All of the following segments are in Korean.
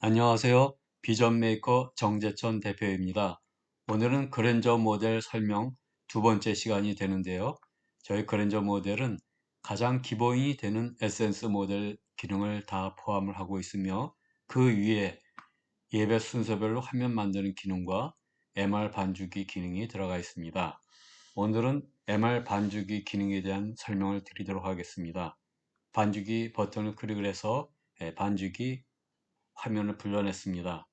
안녕하세요. 비전 메이커 정재천 대표입니다. 오늘은 그랜저 모델 설명 두 번째 시간이 되는데요. 저희 그랜저 모델은 가장 기본이 되는 에센스 모델 기능을 다 포함을 하고 있으며 그 위에 예배 순서별로 화면 만드는 기능과 MR 반주기 기능이 들어가 있습니다. 오늘은 MR 반주기 기능에 대한 설명을 드리도록 하겠습니다. 반주기 버튼을 클릭을 해서 반주기 화면을 불러냈습니다.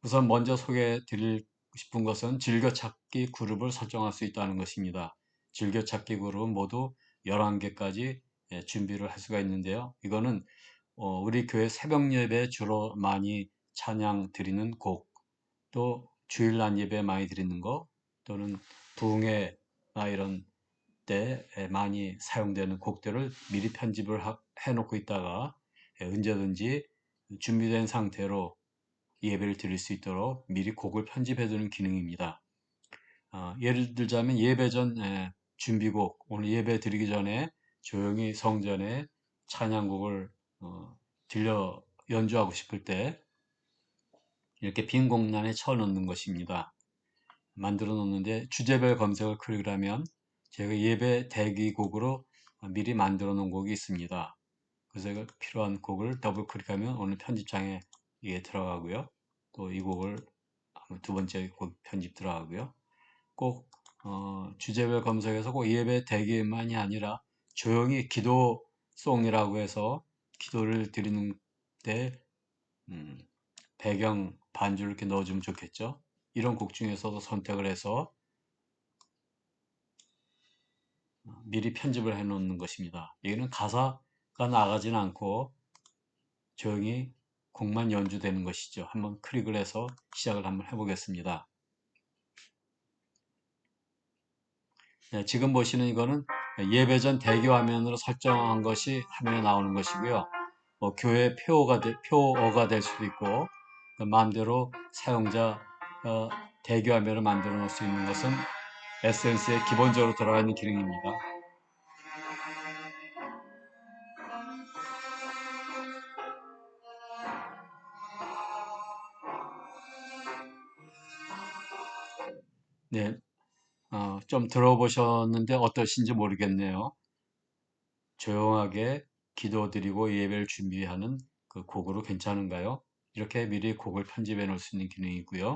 우선 먼저 소개해 드리고 싶은 것은 즐겨찾기 그룹을 설정할 수 있다는 것입니다. 즐겨찾기 그룹은 모두 11개까지 준비를 할 수가 있는데요. 이거는 우리 교회 새벽 예배 주로 많이 찬양 드리는 곡, 또 주일 날 예배 많이 드리는 거, 또는 부흥회나 이런 때 많이 사용되는 곡들을 미리 편집을 해놓고 있다가 언제든지 준비된 상태로 예배를 드릴 수 있도록 미리 곡을 편집해 두는 기능입니다. 예를 들자면 예배 전 준비곡, 오늘 예배 드리기 전에 조용히 성전에 찬양곡을 들려 연주하고 싶을 때 이렇게 빈 공간에 쳐넣는 것입니다. 만들어 놓는데 주제별 검색을 클릭을 하면 제가 예배 대기곡으로 미리 만들어 놓은 곡이 있습니다. 그래서 필요한 곡을 더블 클릭하면 오늘 편집장에 이게 들어가고요. 또 이 곡을 두 번째 곡 편집 들어가고요. 꼭 주제별 검색에서 꼭 예배 대기만이 아니라 조용히 기도송이라고 해서 기도를 드리는 때 배경 반주를 이렇게 넣어주면 좋겠죠. 이런 곡 중에서도 선택을 해서 미리 편집을 해 놓는 것입니다. 여기는 가사가 나가지는 않고 조용히 곡만 연주되는 것이죠. 한번 클릭을 해서 시작을 한번 해보겠습니다. 네, 지금 보시는 이거는 예배 전 대기 화면으로 설정한 것이 화면에 나오는 것이고요. 교회 표어가 될 수도 있고 마음대로 사용자 대기 화면을 만들어 놓을 수 있는 것은 에센스에 기본적으로 들어가 있는 기능입니다. 네, 좀 들어보셨는데 어떠신지 모르겠네요. 조용하게 기도드리고 예배를 준비하는 그 곡으로 괜찮은가요? 이렇게 미리 곡을 편집해 놓을 수 있는 기능이고요.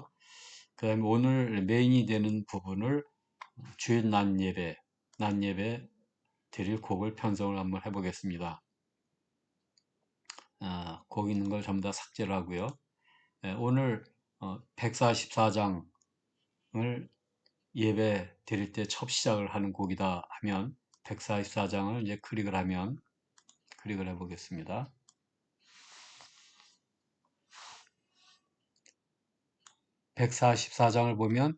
그 다음에 오늘 메인이 되는 부분을 주일 낮 예배 드릴 곡을 편성을 한번 해보겠습니다. 곡 있는 걸 전부 다 삭제를 하고요. 오늘 144장을 예배 드릴 때 첫 시작을 하는 곡이다 하면 144장을 이제 클릭을 해보겠습니다. 144장을 보면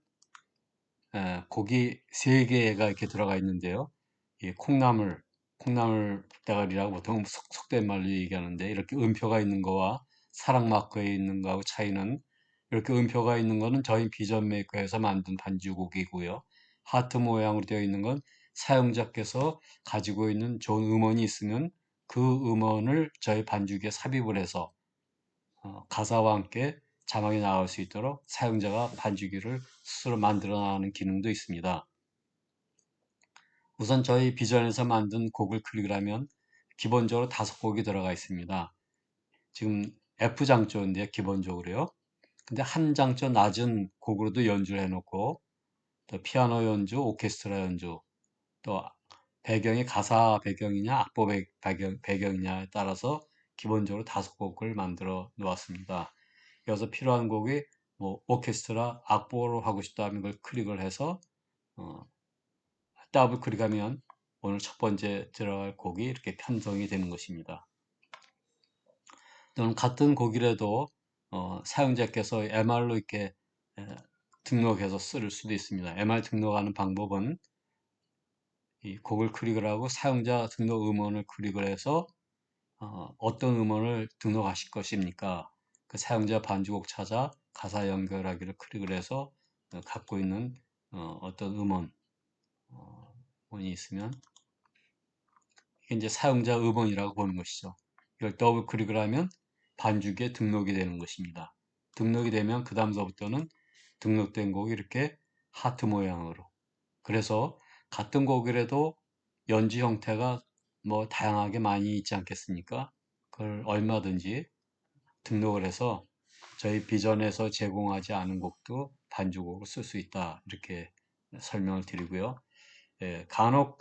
곡이 3개가 이렇게 들어가 있는데요. 이 콩나물 대가리라고 보통 속된 말로 얘기하는데 이렇게 음표가 있는 거와 사랑 마크에 있는 거하고 차이는 이렇게 음표가 있는 거는 저희 비전 메이커에서 만든 반주곡이고요. 하트 모양으로 되어 있는 건 사용자께서 가지고 있는 좋은 음원이 있으면 그 음원을 저희 반주기에 삽입을 해서 가사와 함께 자막이 나올 수 있도록 사용자가 반주기를 스스로 만들어 나가는 기능도 있습니다. 우선 저희 비전에서 만든 곡을 클릭을 하면 기본적으로 5곡이 들어가 있습니다. 지금 F장조인데 기본적으로요. 근데 한 장조 낮은 곡으로도 연주를 해놓고 또 피아노 연주, 오케스트라 연주, 또 배경이 가사 배경이냐 악보 배경이냐에 따라서 기본적으로 5곡을 만들어 놓았습니다. 여기서 필요한 곡이 뭐 오케스트라 악보로 하고 싶다 하면 그걸 클릭을 해서 더블 클릭하면 오늘 첫 번째 들어갈 곡이 이렇게 편성이 되는 것입니다. 또는 같은 곡이라도 사용자께서 MR로 이렇게 등록해서 쓸 수도 있습니다. MR 등록하는 방법은 이 곡을 클릭을 하고 사용자 등록 음원을 클릭을 해서 어떤 음원을 등록하실 것입니까? 그 사용자 반주곡 찾아 가사 연결하기를 클릭을 해서 갖고 있는 어떤 음원이 있으면 이게 이제 사용자 음원이라고 보는 것이죠. 이걸 더블 클릭을 하면 반주기에 등록이 되는 것입니다. 등록이 되면 그 다음서부터는 등록된 곡이 이렇게 하트 모양으로. 그래서 같은 곡이라도 연주 형태가 뭐 다양하게 많이 있지 않겠습니까? 그걸 얼마든지 등록을 해서 저희 비전에서 제공하지 않은 곡도 반주곡으로 쓸 수 있다. 이렇게 설명을 드리고요. 예, 간혹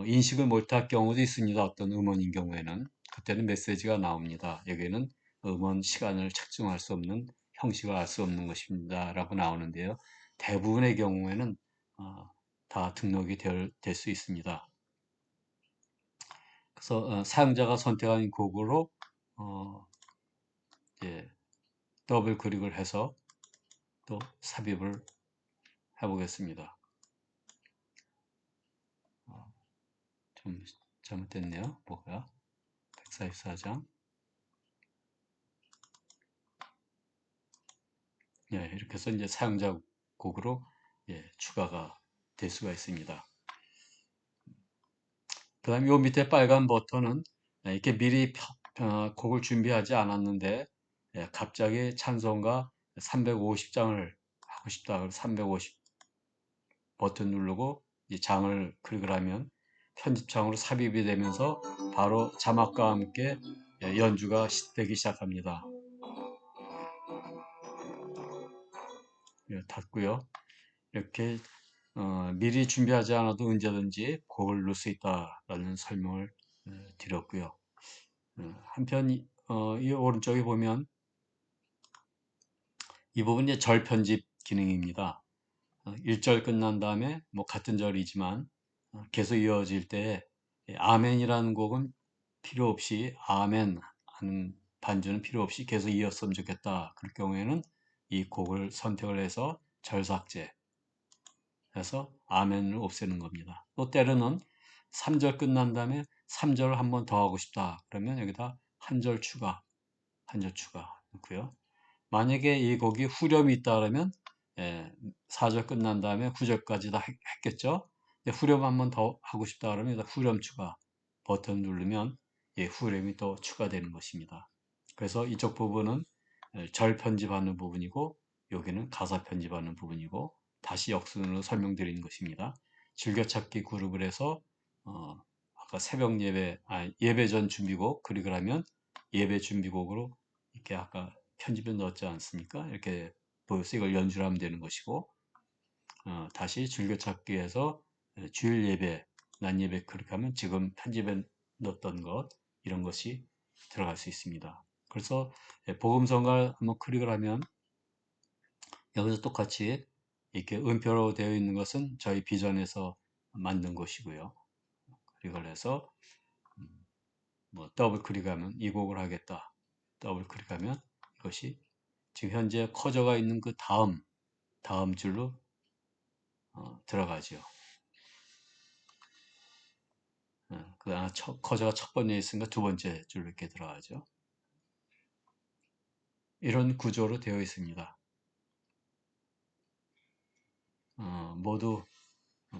인식을 못할 경우도 있습니다. 어떤 음원인 경우에는. 그때는 메시지가 나옵니다. 여기는 음원 시간을 측정할 수 없는 형식을 알 수 없는 것입니다. 라고 나오는데요. 대부분의 경우에는 어, 다 등록이 될 수 있습니다. 그래서 사용자가 선택한 곡으로 예, 더블 클릭을 해서 또 삽입을 해보겠습니다. 좀 잘못됐네요. 뭐가? 144장. 예, 이렇게 해서 이제 사용자 곡으로 예, 추가가 될 수가 있습니다. 그 다음에 요 밑에 빨간 버튼은 이렇게 미리 곡을 준비하지 않았는데 예, 갑자기 찬송가 350장을 하고 싶다. 그래서 350 버튼 누르고 이 장을 클릭을 하면 편집창으로 삽입이 되면서 바로 자막과 함께 예, 연주가 되기 시작합니다. 예, 닫고요. 이렇게 미리 준비하지 않아도 언제든지 곡을 넣을 수 있다라는 설명을 드렸고요. 한편 이 오른쪽에 보면 이 부분이 절 편집 기능입니다. 1절 끝난 다음에 뭐 같은 절이지만 계속 이어질 때 아멘이라는 곡은 필요 없이 아멘 하는 반주는 필요 없이 계속 이었으면 좋겠다. 그럴 경우에는 이 곡을 선택을 해서 절 삭제 해서 아멘을 없애는 겁니다. 또 때로는 3절 끝난 다음에 3절을 한 번 더 하고 싶다. 그러면 여기다 한 절 추가, 한 절 추가 넣고요. 만약에 이 곡이 후렴이 있다 그러면 4절 끝난 다음에 9절까지 다 했겠죠. 후렴 한 번 더 하고 싶다 그러면 후렴 추가 버튼 누르면 후렴이 또 추가되는 것입니다. 그래서 이쪽 부분은 절 편집하는 부분이고 여기는 가사 편집하는 부분이고 다시 역순으로 설명드리는 것입니다. 즐겨찾기 그룹을 해서 아까 새벽 예배, 예배 전 준비곡 클릭을 하면 예배 준비곡으로 이렇게 아까 편집에 넣었지 않습니까? 이렇게 보여서 이걸 연주를 하면 되는 것이고 다시 즐겨찾기에서 주일 예배, 난 예배 클릭하면 지금 편집에 넣었던 것 이런 것이 들어갈 수 있습니다. 그래서 복음성가를 한번 클릭을 하면 여기서 똑같이 이렇게 음표로 되어 있는 것은 저희 비전에서 만든 것이고요. 클릭을 해서 뭐 더블 클릭하면 이 곡을 하겠다. 더블 클릭하면 이것이 지금 현재 커져가 있는 그 다음 줄로 들어가죠. 그 다음 커져가 첫 번째 있으니까 두 번째 줄로 이렇게 들어가죠. 이런 구조로 되어 있습니다. 모두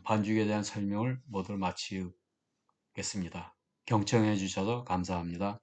반죽에 대한 설명을 모두 마치겠습니다. 경청해 주셔서 감사합니다.